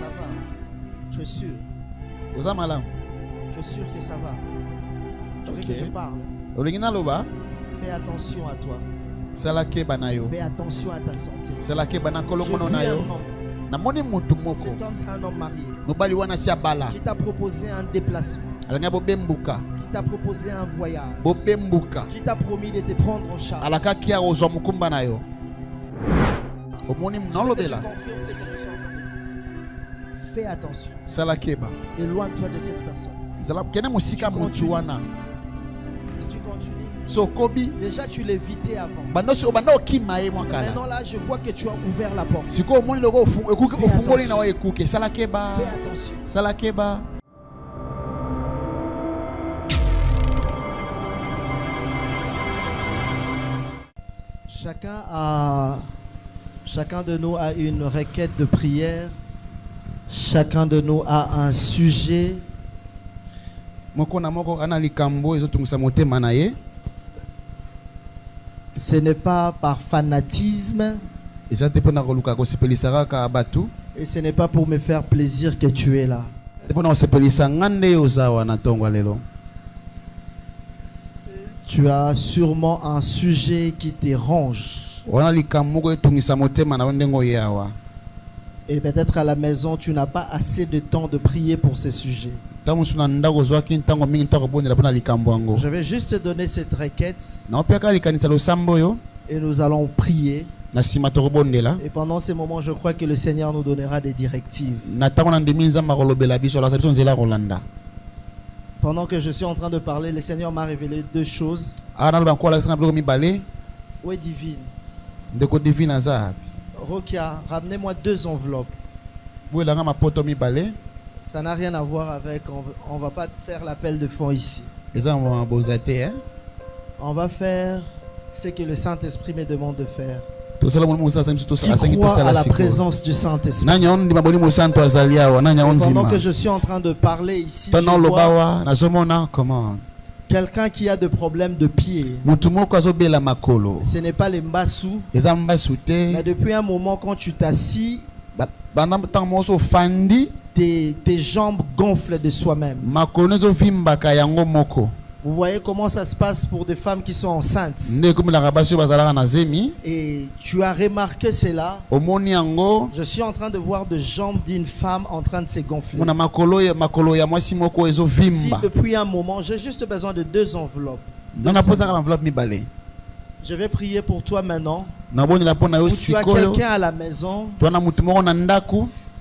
Ça va. Tu es sûr? Tu es sûr que ça va? Tu veux que je parle? Fais attention à toi. Fais attention à ta santé. Je vis un homme. Cet homme, c'est un homme marié qui t'a proposé un déplacement, qui t'a proposé un voyage, qui t'a promis de te prendre en charge. Je te confirme ce que je suis en train de dire. Fais attention. Éloigne-toi de cette personne. Si tu continues, déjà tu l'évitais avant. Maintenant là, je vois que tu as ouvert la porte. Fais attention. Chacun de nous a une requête de prière. Chacun de nous a un sujet. Ce n'est pas par fanatisme. Et ce n'est pas pour me faire plaisir que tu es là. Tu as sûrement un sujet qui te ronge. Et peut-être à la maison, tu n'as pas assez de temps de prier pour ces sujets. Je vais juste te donner cette requête. Et nous allons prier. Et pendant ces moments, je crois que le Seigneur nous donnera des directives. Pendant que je suis en train de parler, le Seigneur m'a révélé deux choses. Où est divine? Rokia, ramenez-moi 2 enveloppes. Ça n'a rien à voir avec... On ne va pas faire l'appel de fonds ici. On va faire ce que le Saint-Esprit me demande de faire. Qui croit à la présence du Saint-Esprit. Pendant que je suis en train de parler ici, je vois quelqu'un qui a des problèmes de pied. Ce n'est pas les mbassou. Mais depuis un moment, quand tu t'assis, tes jambes gonflent de soi-même. Vous voyez comment ça se passe pour des femmes qui sont enceintes. Et tu as remarqué cela. Je suis en train de voir des jambes d'une femme en train de se gonfler. Si depuis un moment, j'ai juste besoin de 2 enveloppes. Je vais prier pour toi maintenant. Ou tu as quelqu'un à la maison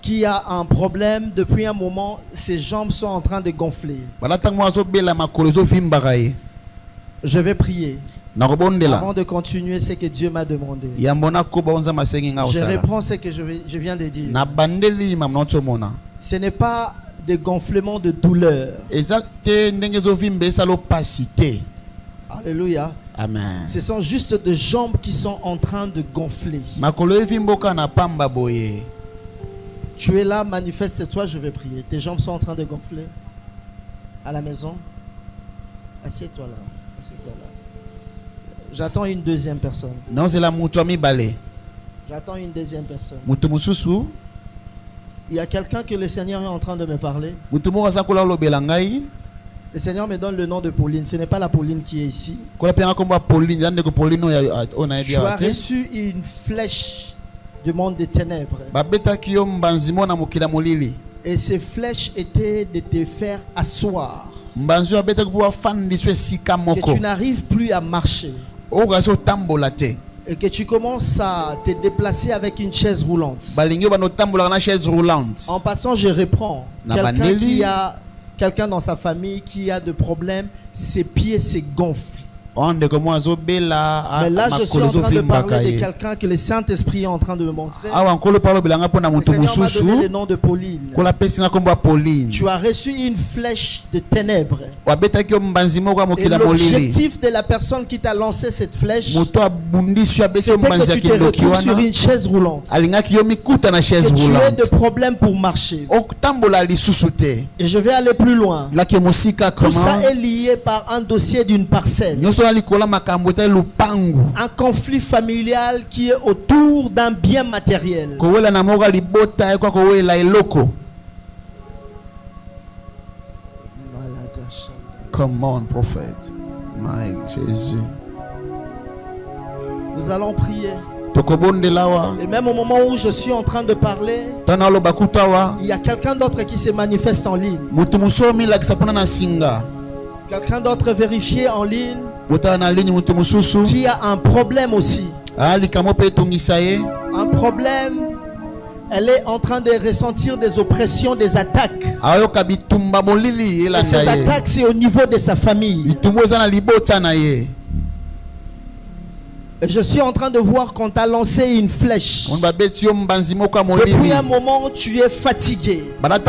qui a un problème depuis un moment, ses jambes sont en train de gonfler. Je vais prier. Avant de continuer ce que Dieu m'a demandé. Je reprends ce que je viens de dire. Ce n'est pas des gonflements de douleur. Alléluia. Amen. Ce sont juste des jambes qui sont en train de gonfler. Tu es là, manifeste-toi, je vais prier. Tes jambes sont en train de gonfler. À la maison. Assieds-toi là. Assieds-toi là. J'attends une deuxième personne. J'attends une deuxième personne. Il y a quelqu'un que le Seigneur est en train de me parler. Le Seigneur me donne le nom de Pauline. Ce n'est pas la Pauline qui est ici. Tu as reçu une flèche du monde des ténèbres. Et ces flèches étaient de te faire asseoir. Que tu n'arrives plus à marcher. Et que tu commences à te déplacer avec une chaise roulante. En passant, je reprends. Quelqu'un dans sa famille qui a des problèmes, ses pieds se gonflent. Mais là, je suis en train de parler de quelqu'un que le Saint-Esprit est en train de me montrer. Le Seigneur m'a donné le nom de Pauline. Tu as reçu une flèche de ténèbres. Et l'objectif de la personne qui t'a lancé cette flèche, C'était que tu te retrouves sur une chaise roulante. Que tu as des problèmes pour marcher. Et je vais aller plus loin. Tout ça est lié par un dossier d'une parcelle. Un conflit familial qui est autour d'un bien matériel. Come on, prophète. My Jésus. Nous allons prier. Et même au moment où je suis en train de parler, il y a quelqu'un d'autre qui se manifeste en ligne. Quelqu'un d'autre vérifié en ligne qui a un problème aussi. Un problème. Elle est en train de ressentir des oppressions, des attaques. Et ces attaques, c'est au niveau de sa famille. Et je suis en train de voir qu'on t'a lancé une flèche. Depuis un moment, tu es fatigué. Même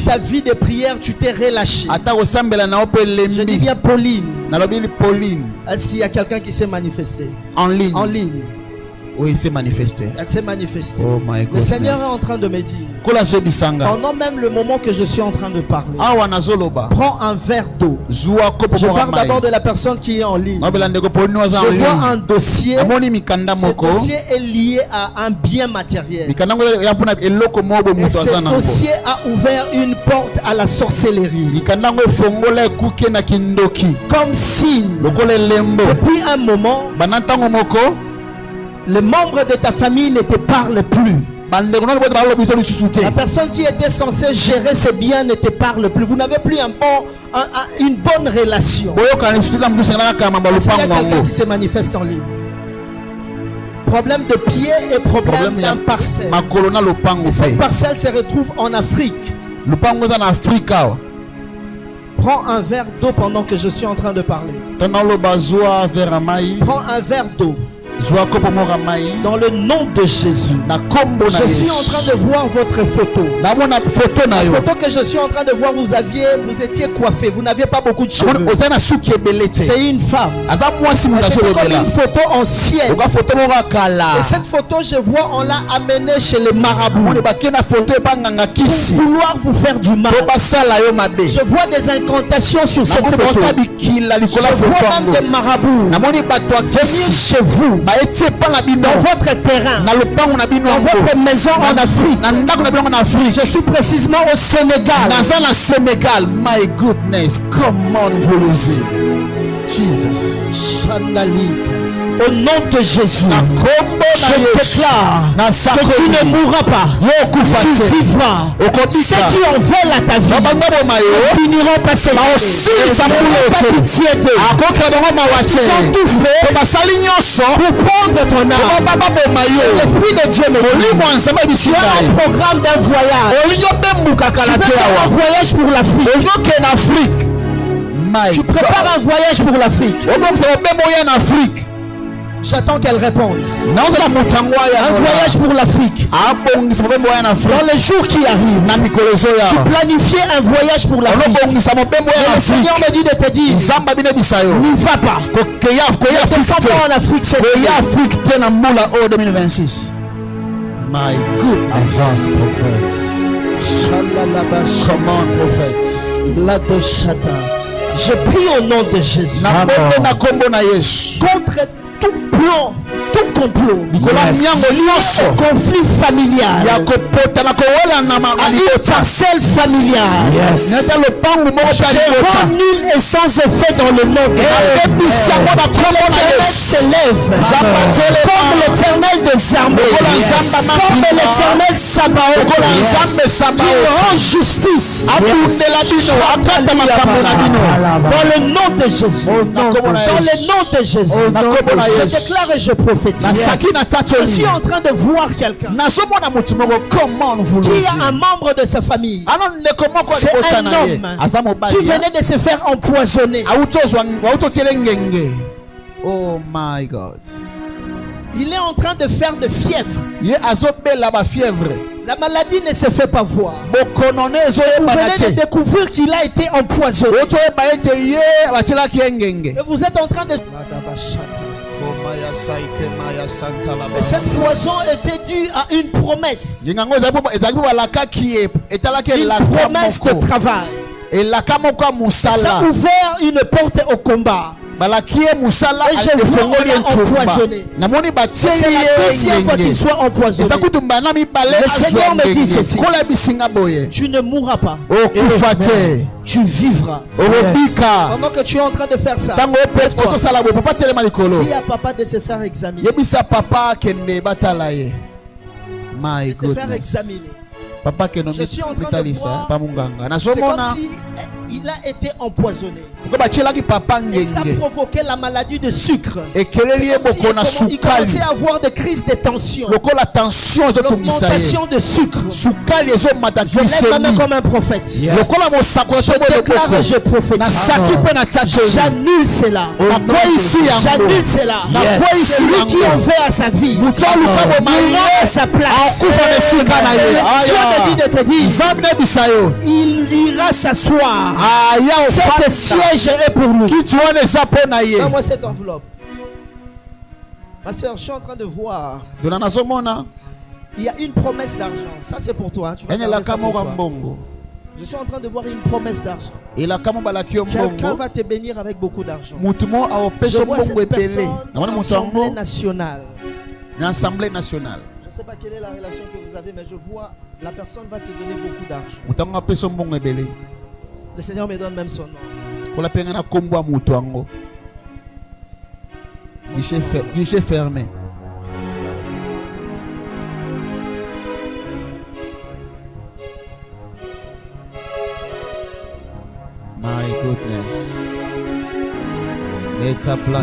ta vie de prière, tu t'es relâché. Je dis bien Pauline. Est-ce qu'il y a quelqu'un qui s'est manifesté? En ligne. En ligne. Oui, il s'est manifesté. Elle s'est manifestée. Oh my Le Seigneur est en train de me dire, pendant même le moment que je suis en train de parler, prends un verre d'eau. Je parle d'abord de la personne qui est en ligne. Je vois un dossier. Ce dossier est lié à un bien matériel. Et ce dossier a ouvert une porte à la sorcellerie. Comme signe, depuis un moment, les membres de ta famille ne te parlent plus. La personne qui était censée gérer ses biens ne te parle plus. Vous n'avez plus une bonne relation. Il y a quelqu'un qui se manifeste en ligne. Problème de pied et problème d'un parcelle. Et cette parcelle se retrouve en Afrique. Prends un verre d'eau pendant que je suis en train de parler. Prends un verre d'eau. Dans le nom de Jésus, je suis en train de voir votre photo. La photo que je suis en train de voir, vous étiez coiffé, vous n'aviez pas beaucoup de cheveux. C'est une femme. C'est comme une photo ancienne. Et cette photo, je vois, on l'a amenée chez les marabouts pour vouloir vous faire du mal. Je vois des incantations sur cette photo. Je vois même des marabouts venir chez vous, dans votre terrain, dans votre maison en Afrique. Je suis précisément au Sénégal. My goodness, come on, Jesus. Au nom de Jésus, je déclare que tu ne mourras pas, tu vivras. Ceux qui en veulent à ta vie finiront par se ils ont tout fait pour prendre ton âme. L'Esprit de Dieu me dit, tu as un programme d'un voyage. Tu veux faire un voyage pour l'Afrique. Tu prépares un voyage pour l'Afrique. J'attends qu'elle réponde. Un voyage pour l'Afrique. Dans les jours qui arrivent, tu planifies un voyage pour l'Afrique. Le Seigneur me dit de te dire, n'y va pas. Ne descends pas en Afrique cette année. 2026. My goodness. Come on, prophète. Je prie au nom de Jésus contre tout plan, tout complot, conflit familial, une parcelle familiale, nul et sans effet dans le nom de Dieu. L'Éternel s'élève comme l'Éternel des armées, comme l'Éternel Sabaoth, qui rend justice dans le nom de Jésus. Dans le nom de Jésus, je déclare et je prophétise. Je suis en train de voir quelqu'un qui a un membre de sa famille. C'est un homme qui venait de se faire empoisonner. Oh my God. Il est en train de faire de fièvre. La maladie ne se fait pas voir. Vous venez de découvrir qu'il a été empoisonné. Et vous êtes en train de... Et cette poison était due à une promesse. Une promesse de travail. Ça a ouvert une porte au combat. Et je vois empoisonné. C'est la deuxième fois qu'il soit empoisonné. Le Seigneur me dit ceci: tu ne mourras pas. Tu vivras. Pendant que tu es en train de faire ça, dis à papa de se faire examiner. De se faire examiner. Je suis en train de voir. C'est comme si il a été empoisonné. Et ça provoquait la maladie de sucre. Il commençait à avoir des crises de tension. L'augmentation de sucre. Je lève ma main comme un prophète. Je déclare et je prophétise. J'annule cela. J'annule cela. Celui qui en veut à sa vie, il ira à sa place. Dieu me dit de te dire, il ira s'asseoir. Cet siège est pour nous. Donne-moi cette enveloppe. Ma soeur, je suis en train de voir. Il y a une promesse d'argent. Ça c'est pour toi. Tu vas ça pour toi. Je suis en train de voir une promesse d'argent. Quelqu'un va te bénir avec beaucoup d'argent. Je vois cette personne dans l'Assemblée nationale. Je ne sais pas quelle est la relation que vous avez, mais je vois la personne va te donner beaucoup d'argent. Le Seigneur me donne même son nom. Guichet fermé. My goodness. Quand la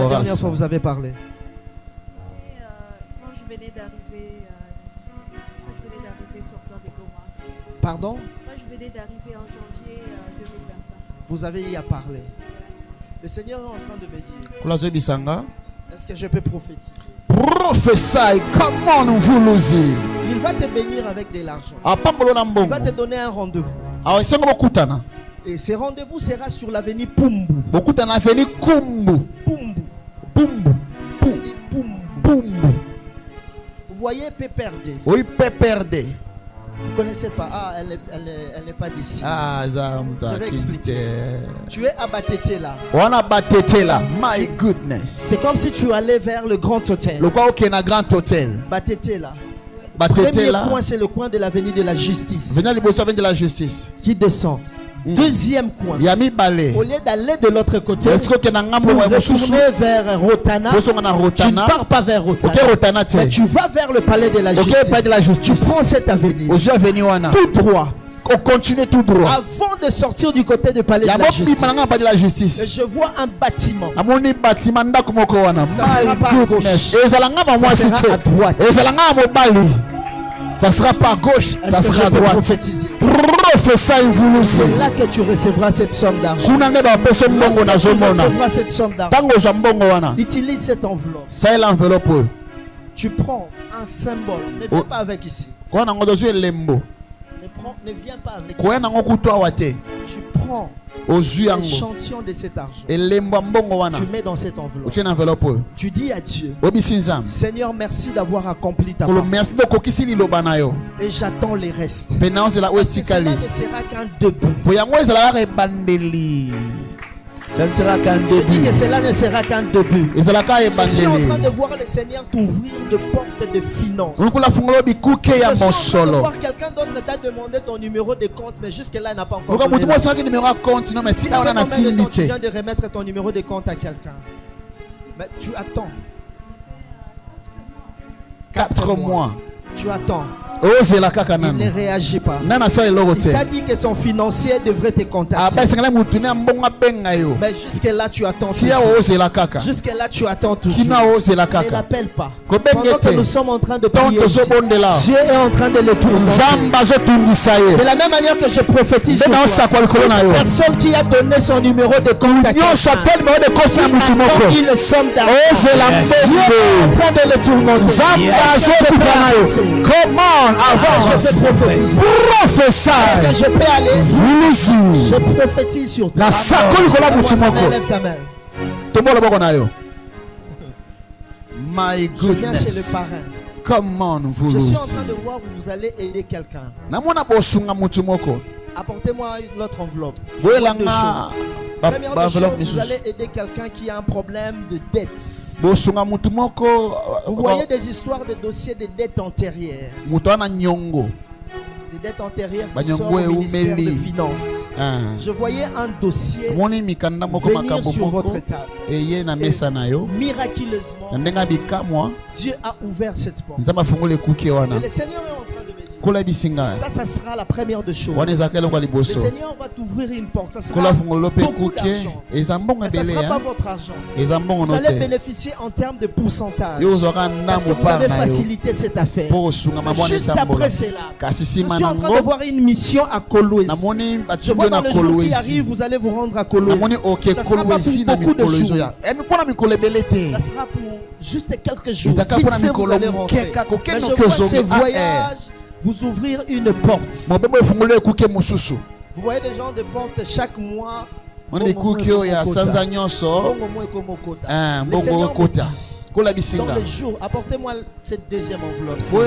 dernière fois vous avez parlé? Quand je venais d'arriver sortant de Goma. Pardon? Quand je venais d'arriver en janvier 2025. Vous avez y à parler. Le Seigneur est en train de me dire. Est-ce que je peux prophétiser? Prophétie, comment vous nous dire? Il va te bénir avec de l'argent. Il va te donner un rendez-vous. Et ce rendez-vous sera sur l'avenue Pumbu. Pumbu. Vous voyez Péperdé? Oui, Péperdé. Vous ne connaissez pas? Ah, elle n'est pas d'ici. Je vais expliquer. Tu es à Batete là. My goodness. C'est comme si tu allais vers le grand hôtel. Batete là. Premier coin, c'est le coin de l'avenue de la justice. Qui descend. Deuxième coin. Au lieu d'aller de l'autre côté, pour retourner vers Rotana, tu ne pars pas vers Rotana, mais tu vas vers le palais de la justice. Tu prends cette avenue. Tout droit. On continue tout droit. Avant de sortir du côté du palais de la justice, je vois un bâtiment. Ça sera pas à gauche. Ça sera à droite. Ça sera pas à gauche, ça sera à droite. C'est là que tu recevras cette somme d'argent. Utilise cette enveloppe. Tu prends un symbole. Ne viens pas avec ici. Ne viens pas avec ici. Tu prends l'échantillon de cet argent. Tu mets dans cette enveloppe. Tu dis à Dieu, Seigneur, merci d'avoir accompli ta parole. Et j'attends les restes. Cela ne sera qu'un début. Ça ne sera qu'un début. Je dis que cela ne sera qu'un début. Je suis en train de voir le Seigneur t'ouvrir de portes de finances. Je suis en train de voir quelqu'un d'autre t'a demandé ton numéro de compte, mais jusque-là il n'a pas encore donné. Ça fait combien de temps tu viens de remettre ton numéro de compte à quelqu'un? Mais tu attends. 4 mois. Tu attends. Il ne réagit pas. Il t'a dit que son financier devrait te contacter. Mais jusque là tu attends toujours. Jusque là tu attends toujours. Il n'appelle pas. Pendant que nous sommes en train de prier, Dieu est en train de le tourner. De la même manière que je prophétise sur toi, personne qui a donné son numéro de compte à quelqu'un, il le somme d'argent. Dieu est en train de le tourner. Comment? Je peux prophétiser. Est-ce que je peux aller? Je prophétise sur toi. Lève ta main. My Je viens chez le goodness. parrain. Comment vous Je suis en train de voir où vous allez aider quelqu'un. Apportez-moi l'autre enveloppe. Je vois deux choses. Première des choses, vous allez aider quelqu'un qui a un problème de dette. Vous voyez des histoires de dossiers de dettes antérieures. Des dettes antérieures qui sont au ministère de Finances. Je voyais un dossier venir sur votre table. Et miraculeusement, Dieu a ouvert cette porte. Et le Seigneur est en train de me dire, ça sera la première des choses. Le Seigneur va t'ouvrir une porte. Ça sera beaucoup d'argent. Mais ça ne sera pas votre argent. Vous allez bénéficier en termes de pourcentage. Parce que vous avez facilité cette affaire. Juste après cela, je suis en train de voir une mission à Kolwezi. Je vois dans le jour qui arrive, vous allez vous rendre à Kolwezi. Ça sera pas pour beaucoup de jours. Ça sera pour juste quelques jours. Vite fait, vous allez rentrer. Mais je vois ces voyages vous ouvrir une porte. Vous voyez des gens de porte chaque mois. Dans le jour, apportez-moi cette deuxième enveloppe. Lorsque vous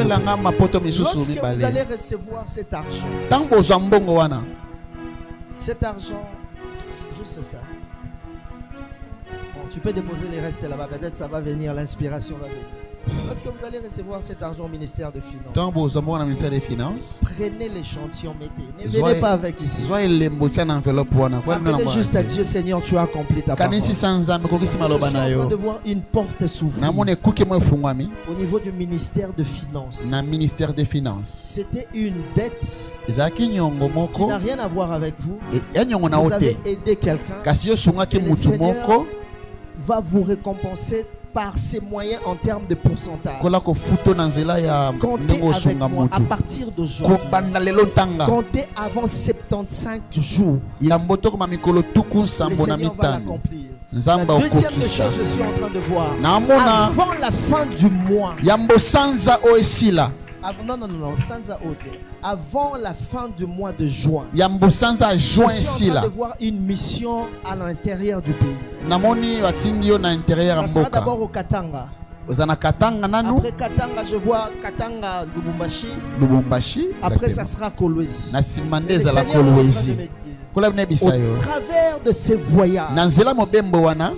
allez recevoir cet argent, c'est juste ça. Bon, tu peux déposer les restes là-bas, peut-être ça va venir, l'inspiration va venir. Lorsque vous allez recevoir cet argent au ministère de Finances, prenez l'échantillon, mettez. Ne venez pas avec ici. Appelez juste à Dieu, Seigneur, tu as accompli ta parole. Je suis en train de voir une porte s'ouvrir au niveau du ministère de Finances. C'était une dette qui n'a rien à voir avec vous. Vous avez aidé quelqu'un. Et le Seigneur va vous récompenser par ses moyens en termes de pourcentage. Comptez avec moi à partir d'aujourd'hui. Comptez avant 75 jours. Le Seigneur va l'accomplir. La deuxième des choses, je suis en train de voir. Avant la fin du mois. Avant la fin du mois de juin, je suis en train de voir une mission à l'intérieur du pays. Ça sera d'abord au Katanga. Après Katanga, je vois Katanga, Lubumbashi. Après, ça sera Kolwezi. Au travers de ces voyages,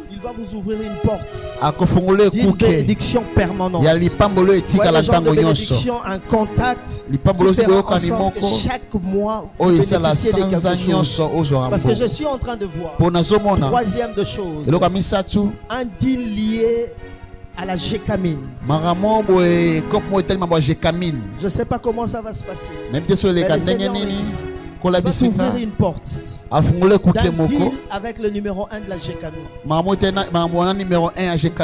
il va vous ouvrir une porte d'une bénédiction permanente. Voyez, les gens de bénédiction, un contact qui fera en sorte que chaque mois vous bénéficiez de quelque chose. Parce que je suis en train de voir, troisième de choses, un deal lié à la Gécamine. Je ne sais pas comment ça va se passer. Mais le Seigneur va s'ouvrir une porte d'un deal avec le numéro 1 de la Gécamine.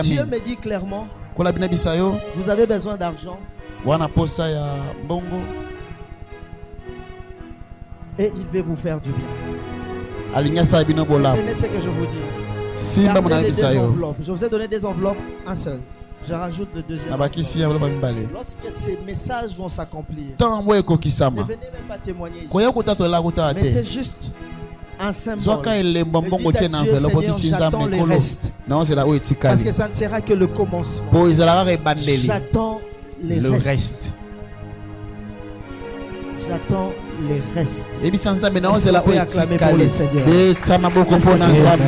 Dieu me dit clairement, vous avez besoin d'argent et il veut vous faire du bien. Tenez ce que je vous dis. Gardez les deux enveloppes. Je vous ai donné des enveloppes, un seul. Je rajoute le deuxième. Lorsque ces messages vont s'accomplir, ne venez même pas témoigner ici. Mettez juste un symbole. Et dites à Dieu, Seigneur, j'attends les restes. Parce que ça ne sera que le commencement. J'attends les restes. J'attends les restes. Est-ce que tu peux acclamer pour le Seigneur?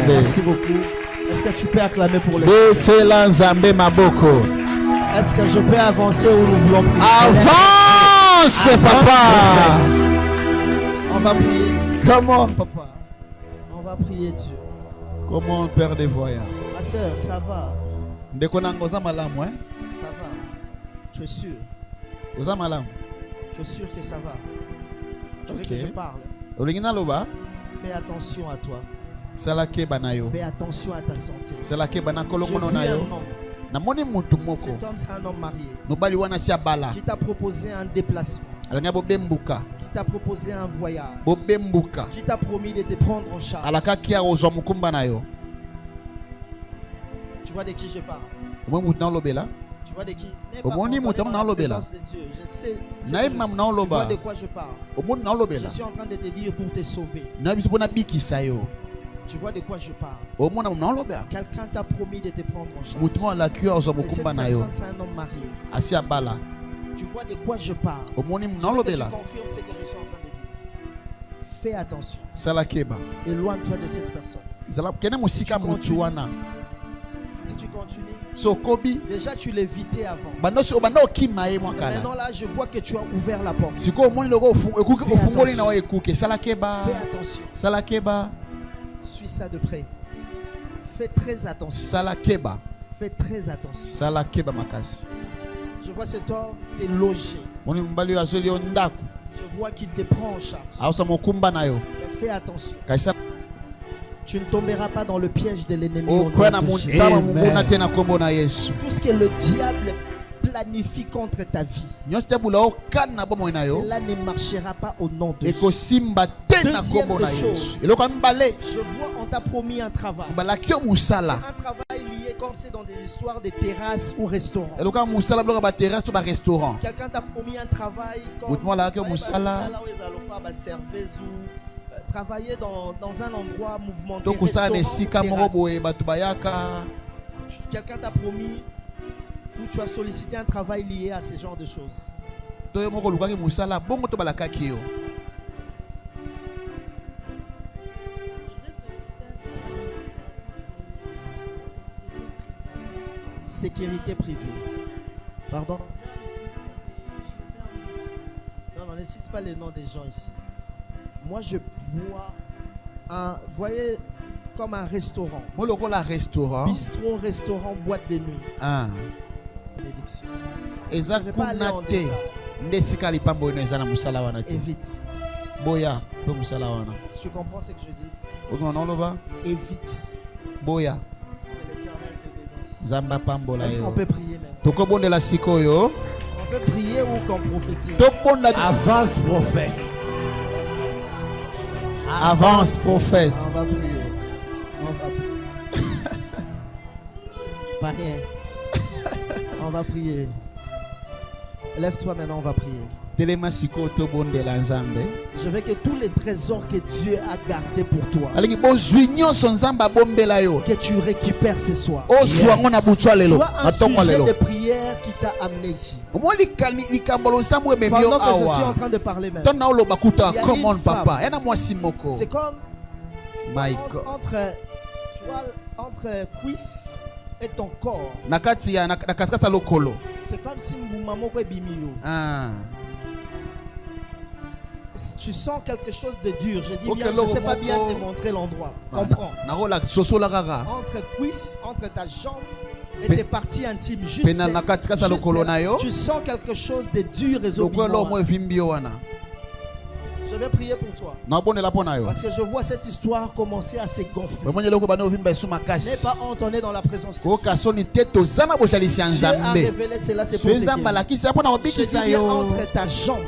Merci beaucoup. Est-ce que tu peux acclamer pour le Seigneur? Est-ce que je peux avancer ou nous voulons prier? Avance, papa. On va prier. Comment, papa? On va prier Dieu. Comment, Père des voyants? Ma soeur, ça va? Ça va. Tu es sûr? Tu es sûr que ça va? Tu veux que je parle? Fais attention à toi. Fais attention à ta santé. Je vis un homme. Cet homme, c'est un homme marié qui t'a proposé un déplacement, qui t'a proposé un voyage, qui t'a promis de te prendre en charge. Tu vois de qui je parle? Tu vois de qui? Je sais. Tu vois de quoi je parle? Je suis en train de te dire pour te sauver. Tu vois de quoi je parle. Quelqu'un t'a promis de te prendre en charge. Et cette personne, c'est un homme marié. Tu vois de quoi je parle. Je veux que tu confirmes ce que je suis en train de dire. Fais attention. Éloigne-toi de cette personne. Si tu continues, déjà tu l'évitais avant. Maintenant là, je vois que tu as ouvert la porte. Fais attention. Suis ça de près. Fais très attention. Fais très attention. Je vois cet homme te loger. Je vois qu'il te prend en charge. Mais fais attention. Tu ne tomberas pas dans le piège de l'ennemi. Tout ce que le diable planifie contre ta vie, cela ne marchera pas au nom de Jésus. Deuxième chose, je vois on t'a promis un travail. C'est un travail lié comme c'est dans des histoires de terrasses ou restaurants. Quelqu'un t'a promis un travail comme travailler dans un endroit mouvementé. Quelqu'un t'a promis ou tu as sollicité un travail lié à ce genre de choses. Sécurité privée. Pardon? Non, ne cite pas les noms des gens ici. Moi, je vois vous voyez, comme un restaurant. Bistrot, restaurant, boîte de nuit. Bénédiction. Je ne vais pas aller en détail. Évite. Est-ce que tu comprends ce que je dis? Évite. Boya. Est-ce qu'on peut prier maintenant? On peut prier ou qu'on prophétise? Avance prophète. Avance prophète. On va prier. Pas rien. On va prier. Lève-toi maintenant, on va prier. Je veux que tous les trésors que Dieu a gardés pour toi, que tu récupères ce soir. Yes. Soit un sujet de prière qui t'a amené ici. Pendant que je suis en train de parler même, c'est comme entre cuisse et ton corps. C'est comme si Mbumamoko est bimio. Tu sens quelque chose de dur. Je dis bien, je ne sais pas bien te montrer l'endroit. Comprends. Entre cuisse, entre ta jambe et tes parties intimes. Juste tu sens quelque chose de dur et obéissant. Je vais prier pour toi. Parce que je vois cette histoire commencer à se gonfler. N'aie pas honte, on est dans la présence de Dieu. Dieu a révélé cela, c'est pour te dire. Je dis bien entre ta jambe,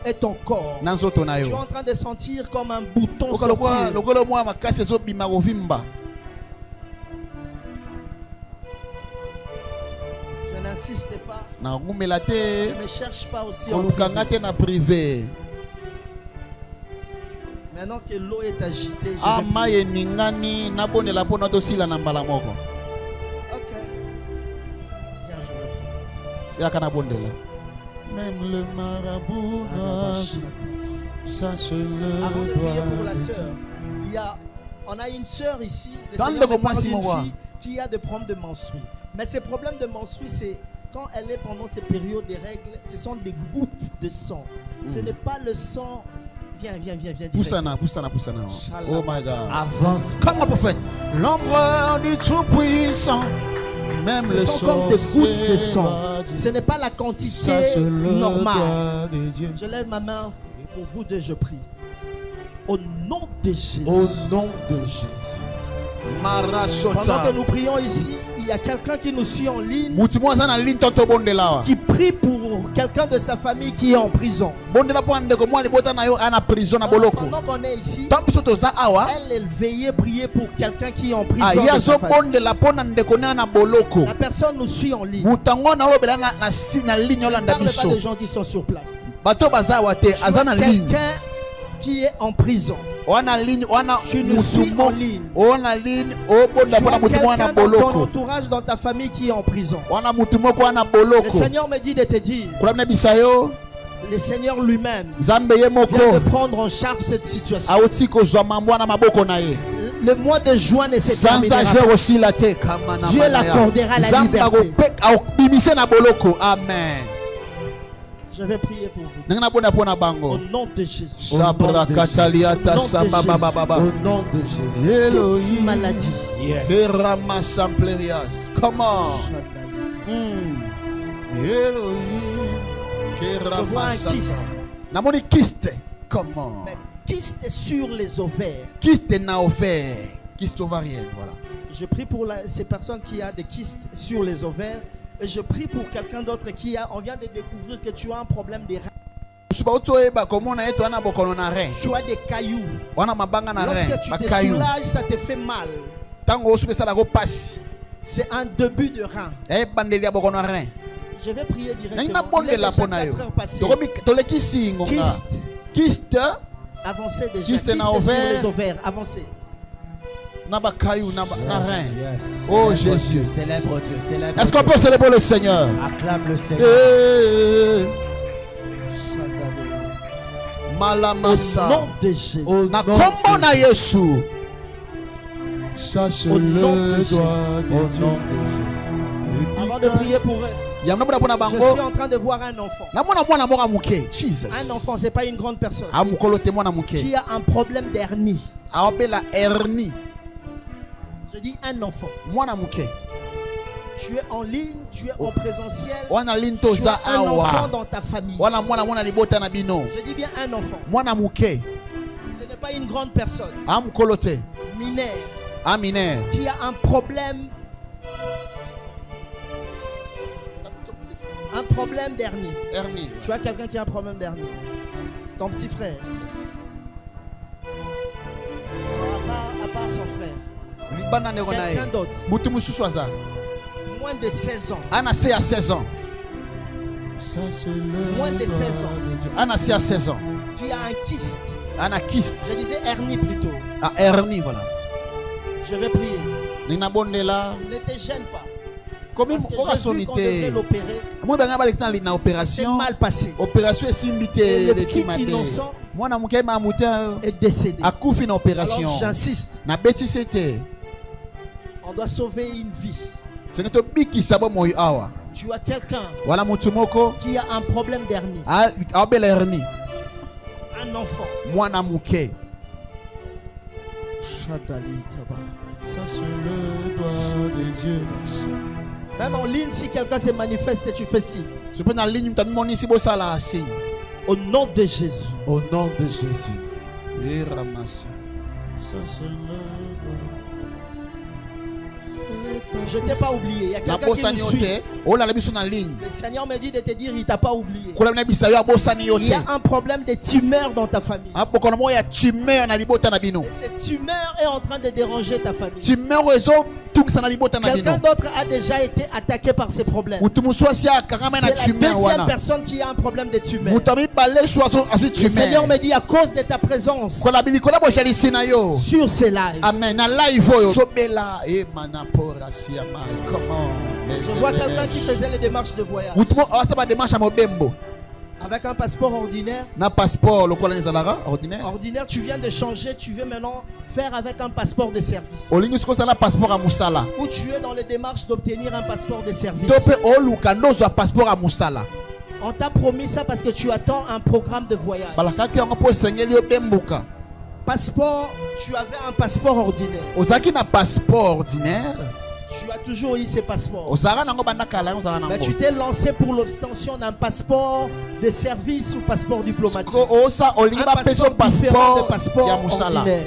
et ton corps. Tu es en train de sentir comme un bouton sortir. N'insiste pas. Ne me cherche pas aussi en privé. Maintenant que l'eau est agitée, ok. Viens, je vais. Même le marabout, ça se le doit. On a une sœur ici, une fille qui a des problèmes de menstrues. Mais ces problèmes de menstrues, c'est quand elle est pendant ces périodes de règles, ce sont des gouttes de sang. Ce n'est pas le sang. Viens. Poussana. Oh my God. Avance. Comme un prophète. L'ombre du Tout-Puissant. Même le sang. Ce sont comme des gouttes de sang. Ce n'est pas la quantité normale. Je lève ma main pour vous deux, je prie. Au nom de Jésus. Au nom de Jésus. Pendant que nous prions ici, il y a quelqu'un qui nous suit en ligne, qui prie pour quelqu'un de sa famille qui est en prison. Pendant qu'on est ici, elle veillait prier pour quelqu'un qui est en prison de sa famille. La personne nous suit en ligne. Ne parle pas de gens qui sont sur place. Quelqu'un qui est en prison. Tu nous suis en ligne. Tu as quelqu'un dans ton entourage, dans ta famille qui est en prison. Le Seigneur me dit de te dire, le Seigneur lui-même vient de prendre en charge cette situation. Le mois de juin ne se terminera pas. Dieu l'accordera la liberté. Amen. Je vais prier pour vous. Au nom de Jésus. Au nom de Jésus. Toute maladie. Come on. Je vois un kyste. Comment? Kyste sur les ovaires. Kyste na ovaire. Kyste ovarienne, voilà. Je prie pour ces personnes qui ont des kystes sur les ovaires. Et je prie pour quelqu'un d'autre qui a. On vient de découvrir que tu as un problème des reins. Tu as des cailloux. Lorsque tu te soulages, ça te fait mal. C'est un début de rein. Je vais prier directement. Il est déjà 4 heures passées. Kyste. Avancez déjà. Kyste sur les ovaires. Avancez. Yes. Oh Jésus. Célèbre Dieu. Est-ce qu'on peut célébrer le Seigneur? Acclame le Seigneur. Malamasa. Au nom de Jésus. Na kombo na Yesu. Ça c'est le doigt de Dieu. Avant de prier pour eux, je suis en train de voir un enfant. Un enfant, ce n'est pas une grande personne. Qui a un problème d'hernie. Je dis un enfant. Tu es en ligne, tu es en présentiel. Tu as un enfant dans ta famille. Je dis bien un enfant. Ce n'est pas une grande personne. Mineur. Qui a un problème. Un problème d'hernie. Tu as quelqu'un qui a un problème d'hernie. C'est ton petit frère. Yes. À part son frère. Quelqu'un d'autre. Moins de 16 ans. Anassé à 16 ans. Moins de 16 ans. Anassé à 16 ans. Qui a un kyste. Kyste. Je disais hernie plutôt. Ah, hernie, voilà. Je vais prier. Ne te gêne pas. Comme devait l'opérer. C'est mal passé. Opération le petit innocent est décédé. Alors j'insiste. On doit sauver une vie. Tu as quelqu'un qui a un problème d'hernie. Un enfant. Ça c'est le doigt de Dieu. Même en ligne, si quelqu'un se manifeste, tu fais signe. Au nom de Jésus. Au nom de Jésus. Je ne t'ai pas oublié. Il y a quelqu'un qui nous suit. Le Seigneur me dit de te dire il ne t'a pas oublié. Il y a un problème de tumeur dans ta famille. Et cette tumeur est en train de déranger ta famille. Quelqu'un d'autre a déjà été attaqué par ces problèmes. C'est la deuxième personne qui a un problème de tumeur. Le Seigneur me dit à cause de ta présence sur ces lives. Amen. Je vois quelqu'un qui faisait les démarches de voyage avec un passeport ordinaire. Ordinaire, tu viens de changer, tu veux maintenant faire avec un passeport de service. Ou tu es dans les démarches d'obtenir un passeport de service. On t'a promis ça parce que tu attends un programme de voyage. Passeport, tu avais un passeport ordinaire. Tu as toujours eu ces passeports. Mais tu t'es lancé pour l'obtention d'un passeport de service ou passeport diplomatique. Un passeport différent de passeport ordinaire.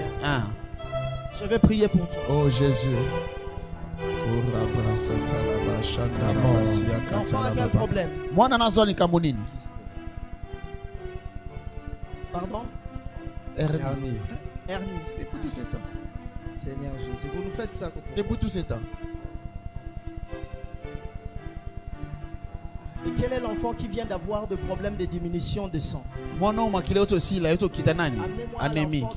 Je vais prier pour toi. Oh Jésus. L'enfant a quel problème? Pardon? Hernie. Depuis tous ces temps. Seigneur Jésus, vous nous faites ça. Depuis tous ces temps. Quel est l'enfant qui vient d'avoir des problèmes de diminution de sang? Amenez-moi un enfant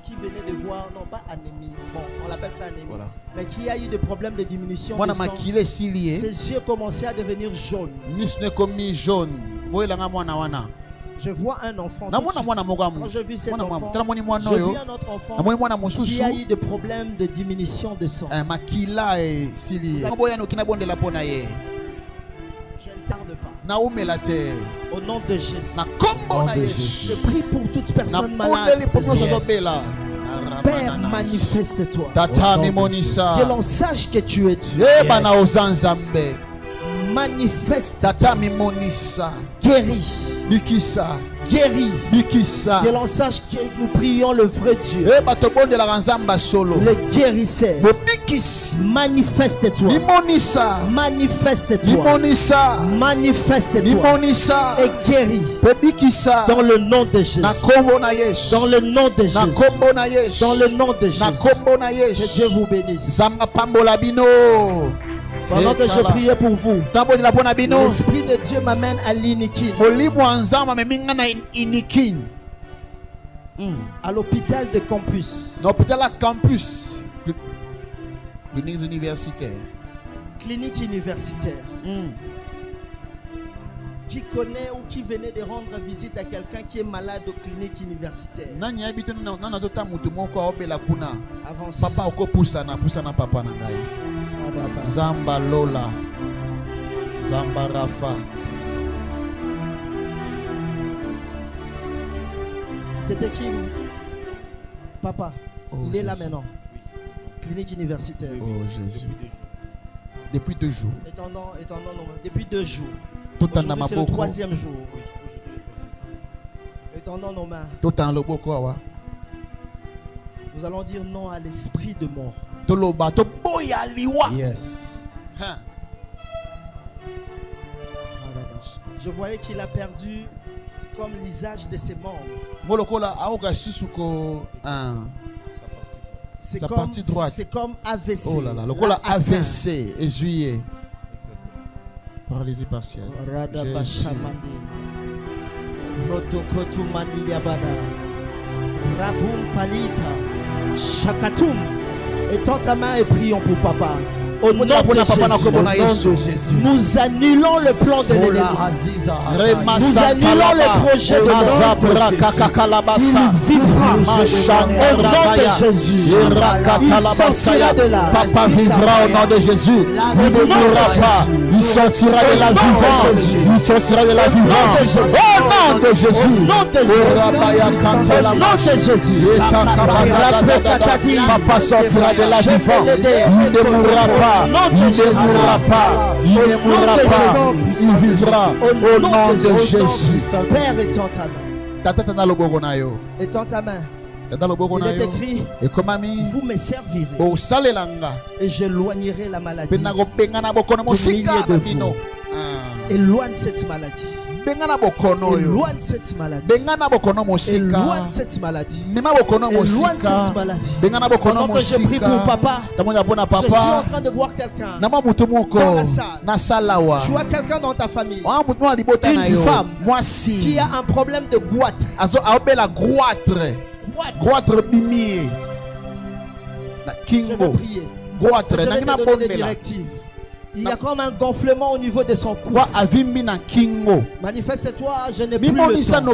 qui venait de voir, non pas anémie, bon on l'appelle ça anémie, voilà. Mais qui a eu des problèmes de diminution de sang. Ses yeux commençaient à devenir jaunes. Je vois un enfant. Quand je vis cet enfant, je vis un autre enfant qui a eu des problèmes de diminution de sang. Je ne tarde pas. Au nom de Jésus. Je prie pour toute personne malade. Père, manifeste-toi. Que l'on sache que tu es Dieu. Manifeste. Guéris. Guéris. Que l'on sache que nous prions le vrai Dieu. Le guérisseur. Manifeste-toi. Manifeste-toi. Manifeste-toi. Et guéris. Dans le nom de Jésus. Dans le nom de Jésus. Dans le nom de Jésus. Que Dieu vous bénisse. Pendant que je priais pour vous, l'Esprit de Dieu m'amène à l'Inikin. À l'hôpital de campus. Clinique universitaire. Clinique universitaire. Qui connaît ou qui venait de rendre visite à quelqu'un qui est malade aux cliniques universitaires? Avance. Papa oko pusana papa na ngai. Zamba Lola. Zamba Rafa. C'était qui? Papa. Il est là maintenant. Clinique universitaire. Oh Jésus. Depuis 2 jours. Étendant, depuis 2 jours. C'est le 3e jour. Étendons nos mains. Nous allons dire non à l'esprit de mort. Yes. Je voyais qu'il a perdu comme l'usage de ses membres. C'est comme AVC. Oh là là, le col AVC, essuyé. Paralysie partielle. Shakatum. Étends ta main et prions pour papa. Au nom de Jésus. Nous annulons le plan de l'ennemi. Nous annulons le projet de l'ennemi. Il vivra au nom de Jésus. Il sortira de là. Papa vivra au nom de Jésus. Il ne mourra pas. Il sortira de la vivante. Il sortira de la vivante. Au nom de Jésus. Au nom de Jésus. Papa sortira de la vivante. Il ne mourra pas. Il ne mourra pas. Il ne mourra pas. Il vivra au nom de Jésus. Père, étends ta main. Étends ta main. Il est écrit, vous me servirez et j'éloignerai la maladie du milieu de vous. Éloigne cette maladie. Éloigne cette maladie. Éloigne cette maladie. Éloigne cette maladie. Pendant que je prie pour papa, je suis en train de voir quelqu'un dans la salle. Tu vois quelqu'un dans ta famille, une femme qui a un problème de goitre. Goitre bimier. Je vais prier. Je vais te donner des directives. Il y a comme un gonflement au niveau de son cou. Manifeste-toi, je n'ai plus le temps.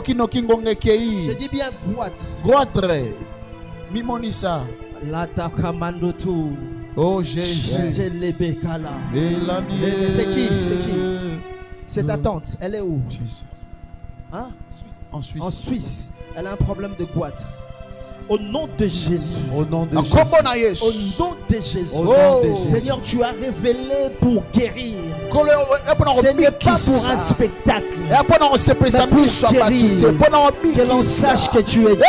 Je dis bien goitre. Mimonisa. Oh Jésus. C'est qui? C'est ta tante. Elle est où? Hein? En Suisse. En Suisse. Elle a un problème de goitre. Au nom de Jésus. Au nom de Jésus. Au nom de Jésus. Seigneur, tu as révélé pour guérir. Ce n'est pas pour un spectacle, mais pour guérir. Que l'on sache que tu es Dieu.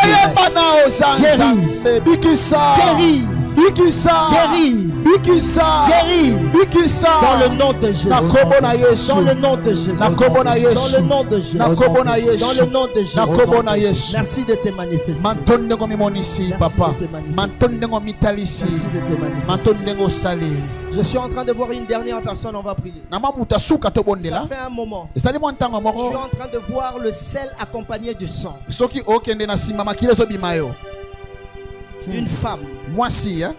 Guéris. Bikisa. Guéris. Bikisa. Guéris. Bikisa. Dans le nom de Jésus. Na komona Yesu. Dans le nom de Jésus. Na komona Yesu. Dans le nom de Jésus. Na komona Yesu. Dans le nom de Jésus. Na komona Yesu. Merci de te manifester. Mantonde ngo mimonisi papa. de te manifester. Mantonde ngo mitalisi. Merci de te manifester. Mantonde ngo sali. Je suis en train de voir une dernière personne, on va prier. Na mamuta suka to Ça bondela. fait un moment. Esali montango Je moko. suis en train de voir le sel accompagné du sang. Soki okende na sima makile zo bimayo. Une femme. Moi si hein.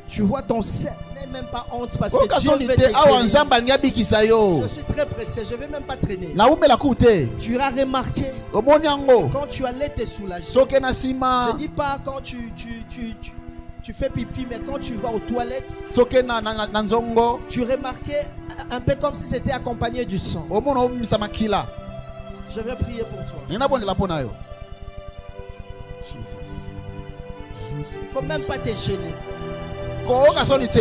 Tu vois ton sel. N'aie même pas honte parce que Dieu Okazoni veut te te awa guérir. nzamba ngabikisa yo. Je suis très pressé, je ne vais même pas traîner. Na umela kute. Tu as remarqué, Omoni yango. quand tu allais te soulager. Soki na Je sima. ne dis pas quand tu fais pipi, mais quand tu vas aux toilettes, Soki na nzongo. tu remarquais un peu comme si c'était accompagné du sang. Omona omisa makila. Je vais prier pour toi. Nina bondela pona yo. Jesus. Il ne faut même pas te gêner. Ko okazoni te.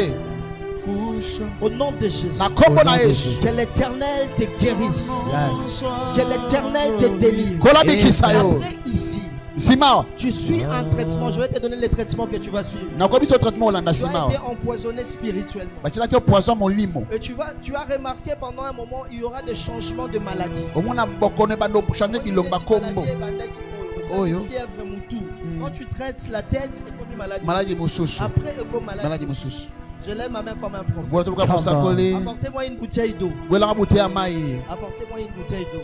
Au nom de Jésus. Na kombo na Yesu. Que l'Éternel te guérisse. Que l'Éternel te délivre. Kola bikisa yo. Après ici, Sima. tu suis un traitement. Je vais te donner les traitements que tu vas suivre. Na ko biso traitement olanda Tu as sima. été empoisonné spirituellement. Bakila ke poison molimo. Et tu as remarqué pendant un moment, il y aura des changements de maladie. Omona bokone bando changer bilonga kombo. Oyo. Fièvre, moutou. Quand tu traites la tête, c'est comme une maladie. Maladie mususu. Après, c'est comme maladie. Maladie mususu. Je lève ma main comme un Voilà prophète. tout ka posakole. Apportez-moi une bouteille d'eau. Wela ngabute ya mai. Apportez-moi une bouteille d'eau.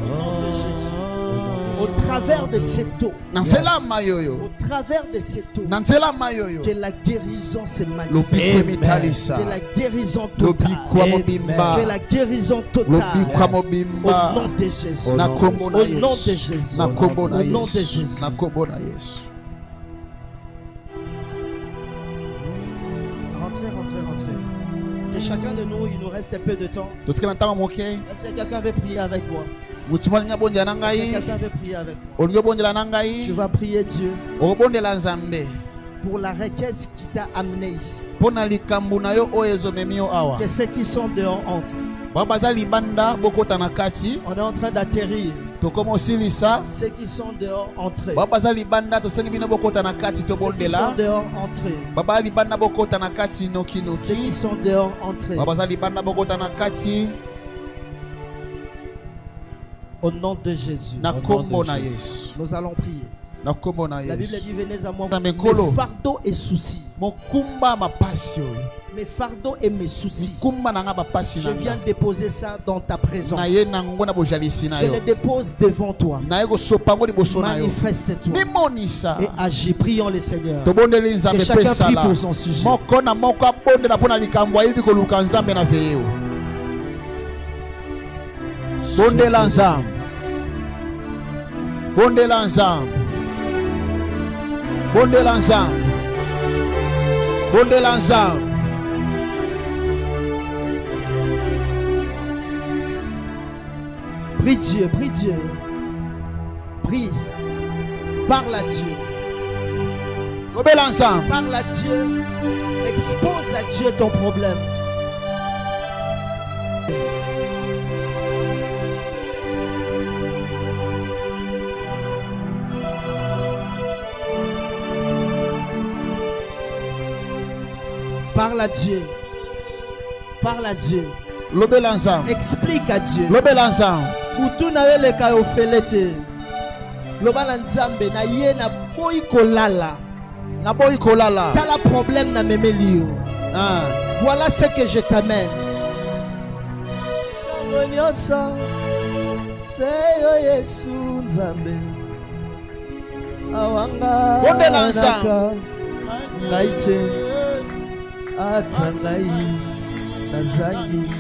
Au nom de Jésus. Au travers de cette eau. Nansela mayoyo. Au travers de cette eau. Nansela mayoyo. Que la guérison se manifeste. Lobikwe mitalisa. Que la guérison totale. Lobikwa mobimba. Que la guérison totale. Lobikwa Au mobimba. nom de Jésus. Na kombo na Au nom de Yesu. Jésus. Na kombo na Au nom de Yesu. Jésus. Na kombo na Yesu. Rentrez. Que chacun de nous, il nous reste peu de temps. Tosika na ntango moke. Est-ce que quelqu'un veut prier avec moi? Mutumali nya bondela na Est-ce que ngai. quelqu'un veut prier avec moi? Olingo bondela na Tu ngai. vas prier Dieu Obondela Nzambe. pour la requête qui t'a amené ici. Pona likambu na yo oyo ezomemi yo awa. Que ceux qui sont dehors entrent. Babaza libanda bokota na kati. On est en train d'atterrir. Tokoma osilisa. Ceux qui sont dehors entrez. Babaza libanda tosengi bino bokota na kati Ceux qui sont tobondela. dehors entrez. Baba libanda bokota na kati noki Ceux qui noki. sont dehors entrez. Babaza libanda bokota na kati. Au nom de Jésus. Na kombo na Yesu. Nous allons prier. Na kombo na La Bible Yesu. dit venez à moi Nzambe kolo. mes fardeaux et soucis. Mokumba mapasi oyo. Mes fardeaux et mes soucis. Mikumba na nga bapasi Je na viens nga. déposer ça dans ta présence. Na ye nango na bojalisi na Je yo. les dépose devant toi. Na ye kosopa ngo liboso na yo. Manifeste-toi Mimonisa. et agis. Prions le Seigneur. Tobondeli Que Nzambe chacun prie pesala. pour son sujet. Moko na moko abondela mpona likambo ayibi koluka Nzambe na veyo. Bondela Nzambe. Bondela Nzambe. Bondela Nzambe. Bondela Nzambe. Prie Dieu, prie Dieu. Prie. Parle à Dieu. Lobela Nzambe. Parle à Dieu. Expose à Dieu ton problème. Parle à Dieu. Parle à Dieu. Lobela Nzambe. Explique à Dieu. Lobela Nzambe. Mutu na wele ka ofelete. Loba na Nzambe na ye na boyi kolala. Na boyi kolala. T'as la problème na memeli yo. Voilà ce que je t'amène. Yesu Nzambe. Awanga. Bondela Nzambe. Naite. Atangai. Nazangi.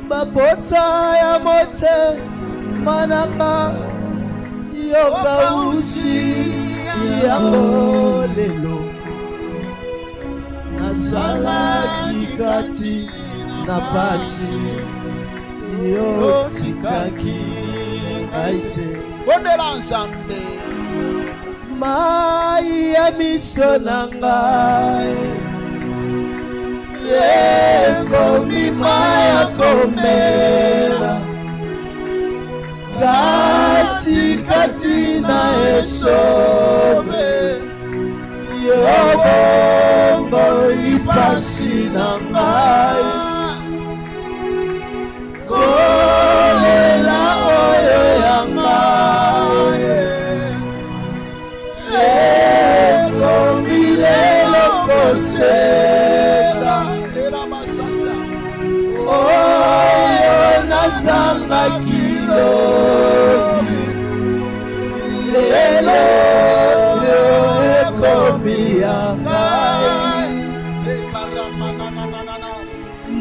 Babota ya mote mananga yoka usi yango lelo nazala kikati na pasi yotikaki aite Bondela Nzambe. mai ya miso na ngai ekomi mai ya komela kati katikati na esobe yobongo ipasi na ngai kolela oyo ya ngai ekomi lelo kosela oyo nazangaki lobi lelo yo ekomi ya ngai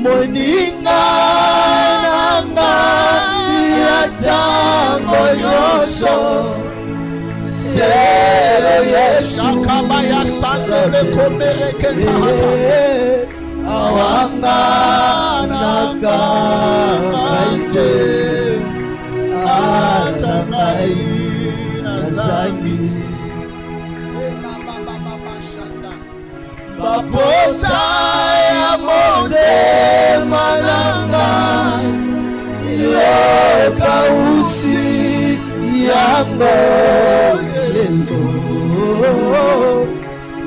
moninga na ngai ya ntango nyonso selo Yesu Kabaya sandele komereke tahata awanga nagaite atangai nazangi bapota ya motema nanga yoka usi yango Yesu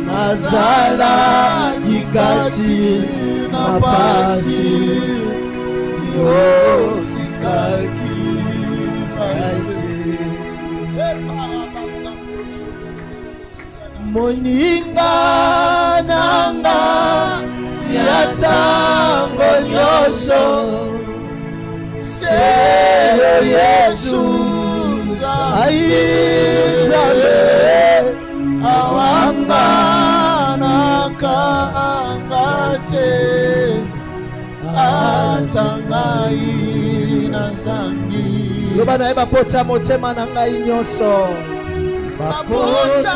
nazala kikati na pasi yosikaki maite moninga nanga ya ntango nyonso selo Yesu aizale awanga nakangate atangai nazangi loba na bapota motema na ngai nyonso bapota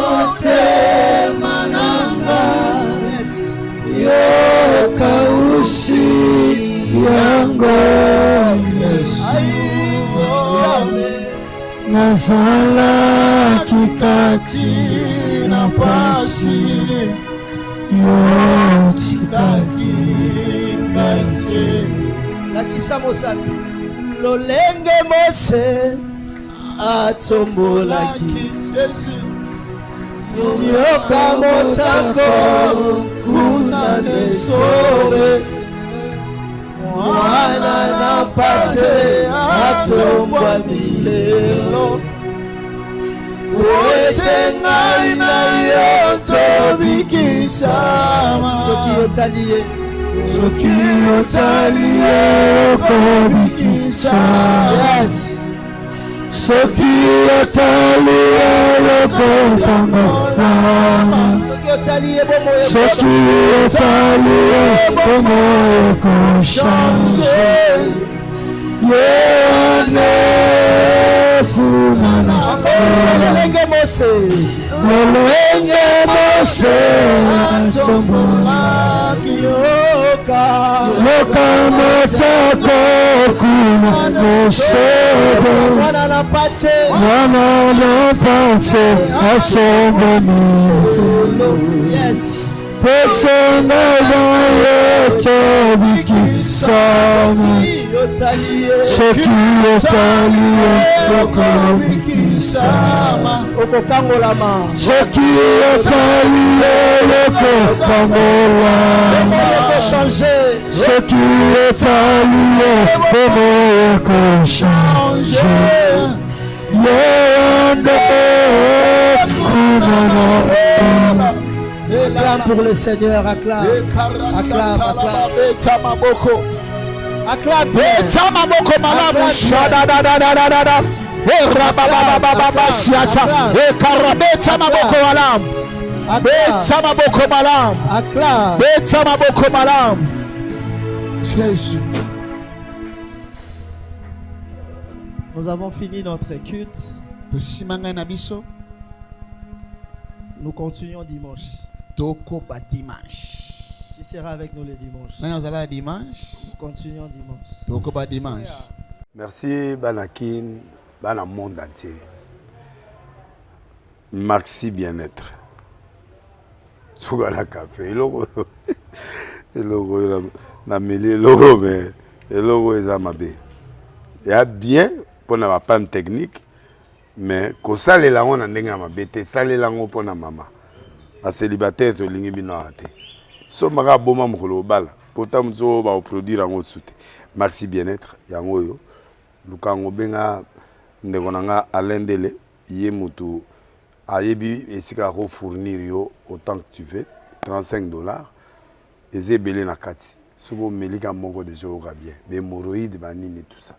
motema na ngai yoka usi yango Yesu nazala kikati na pasi yotikaki ngate lakisa mosapi lolenge mose atombolaki Yesu yoka motango kuna nesobe mwana na pate atombwa milelo wete ngai na yo tobikisama soki otaliye okobikisama yes soki otaliye okokangolama soki otaliye bomoyo kochange yone kunana lolenge mose atombolaki yoka motako kuna nosobo mwana na pate asombomilo yes Petsenga yoto bikisama soki otaliye okobikisama okokangolama soki otaliye okokangolama soki otaliye okochange yende kunana. Acclame pour le Seigneur, acclame. Acclame, acclame. Acclame. Jésus. Nous avons fini notre culte. Nous continuons dimanche. Il sera avec nous le dimanche. Nous continuons dimanche. Merci Banakin, Bana monde entier. Merci bien-être. Sougala café, logo na meli logo mais logo ezamabe. Ya bien pour na panne technique mais ko salela ngo na ndenga mabete salela ngo pour na mama ba célibataire to lingi bino ate so maka boma mukolo bala pourtant mzo ba produire ngo soute merci bien-être yango yo lukango benga ndeko nanga alendele ye mutu ayebi esika ko fournir yo autant que tu veux $35 ezebele na kati sobo melika moko de jour bien bémoroïde banini tout ça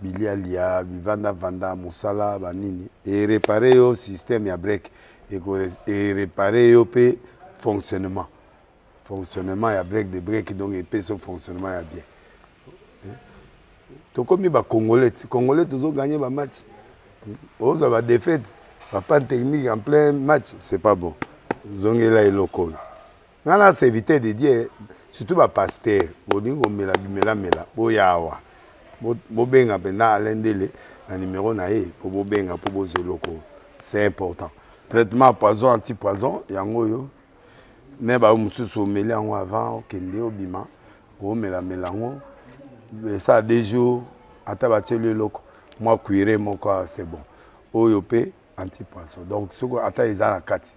bilialia vanda musala banini et réparer yo système ya break et réparer yo pe fonctionnement ya break de break donc et pe son fonctionnement ya bien to comme ba congolais toujours gagner ba match on va défaite pas technique en plein match c'est pas bon zongela eloko ngana c'est éviter de dire surtout ba pasteur bolingo mela boyawa bobenga pena alendele na numéro na ye po bobenga po bozeloko c'est important traitement poison anti-poison yango yo ne ba mususu meli yango avant okende obima o mela ngo ça 2 jours ata bateli loko moi cuire mon corps c'est bon oyo pe anti-poison donc soko ata ezala kati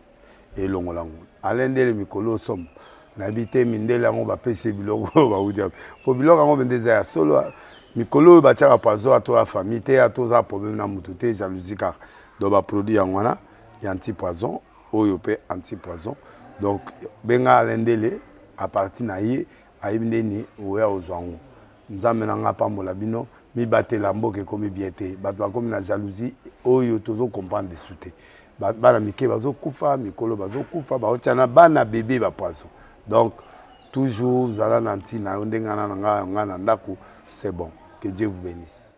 elongolango alendele mikolo somme n'habité mindele yango ba pese biloko ba udia po biloko yango bendeza ya solo mikolo ba tchaka poison à toi famille te à toi problème na mutu te jalousie car do ba produit yango na ya anti-poison oyo pe anti-poison donc benga alendele à partir na ye ayibindeni oya ozwango nzambe na nga pambola bino mi batela mboke komi biete bato bakomi na jalousie oyo tozo comprendre de souté bana mike bazo kufa mikolo bazo kufa baotiana bana bébé ba poisson donc toujours zala nanti na ndenga na nga na ndako c'est bon que Dieu vous bénisse.